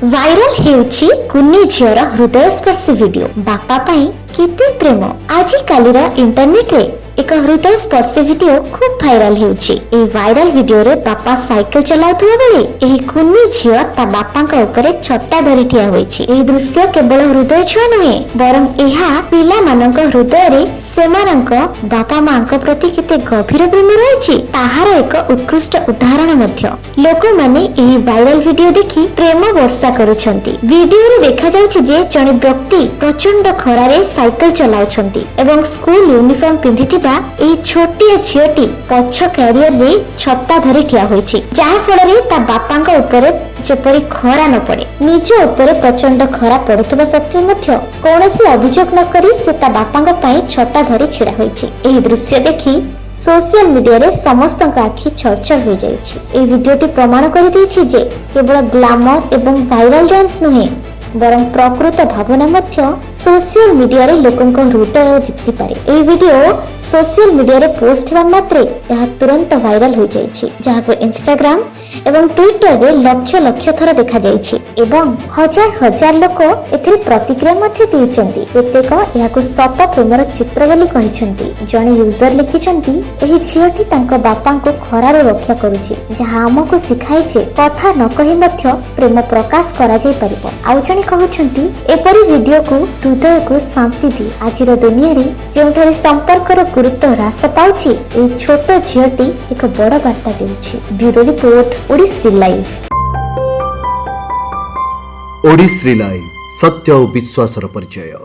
Viral हेउची कुन्नी झीर हृदयस्पर्शी वीडियो बापा पाई केते प्रेम आजिकालीर इंटरनेट रे एक हृदयस्पर्शी वीडियो खूब भाइराल हेउची। ए वायरल वीडियो रे बापा साइकिल चलाउथुबा बेले एही कुन्नी झील ता बापांका उपरे छत्ता धरी ठिया होईची। एही दृश्य केवल हृदय छुआ नुहे बरं एहा पिला मानक हृदय रे सेमानक बापा मांक प्रति केते गभीर प्रेम रहिची ताहार एक उत्कृष्ट उदाहरण मध्य। लोक माने एही वायरल वीडियो देखि प्रेम वर्षा करूछंती। वीडियो रे देखा जाउछि जे जणे व्यक्ति प्रचंड खरा रे साइकिल चलाउछंती एवं स्कूल यूनिफॉर्म पिंधिथि छोटिया झीटी पछ क्यारियर रे छत्ता धरी ठिया होईची जहा फଳରେ ता बापांका उपरे जेपरि खरा न पड़े। निज उपरे प्रचंड खरा पड़ुतबा सत्वे मध्य कोनोसी अभियोग न करी से ता बापांका पई छत्ता धरी छिड़ा होईची। एही दृश्य देखि सोशल मीडिया रे समस्त आखि छरछर हो जाईची। ए वीडियोटी प्रमाण कर दैछि जे केवल ग्लैमर एवं वायरल डांस नुहे बरं प्रकृत भावना मध्य सोशल मीडिया रे लोकंक हृदय जिति पारे। ए वीडियो सोशल मीडिया रे पोस्ट हेबा मात्रे यह तुरंत वायरल हो जाईछि जहाको इंस्टाग्राम एवं ट्विटर रे लक्ष लक्ष थर देखा जाईछि एवं हजार हजार लोक एथिरे प्रतिक्रिया मध्ये दैछन्ती। केतेक याको सत प्रेमर चित्र बोली कहिसन्ती। जणे यूजर लिखिसन्ती एही झियोटी तांको बापांको खरारो रक्षा करूछि जहा हमको सिखाइ जे कथा न कहि मध्य प्रेम प्रकाश करा जाय परिबो। आउ जणे कहउछन्ती एपरि वीडियो को हृदय को शांति दी। आजिर दुनिया रे जेउठारे संपर्कर गुरुत्व ह्रास पाउछि ए छोट झियोटी एक बड़ वार्ता देउछि। Bureau report Odisha live. Odisha live सत्य और विश्वासर परिचय।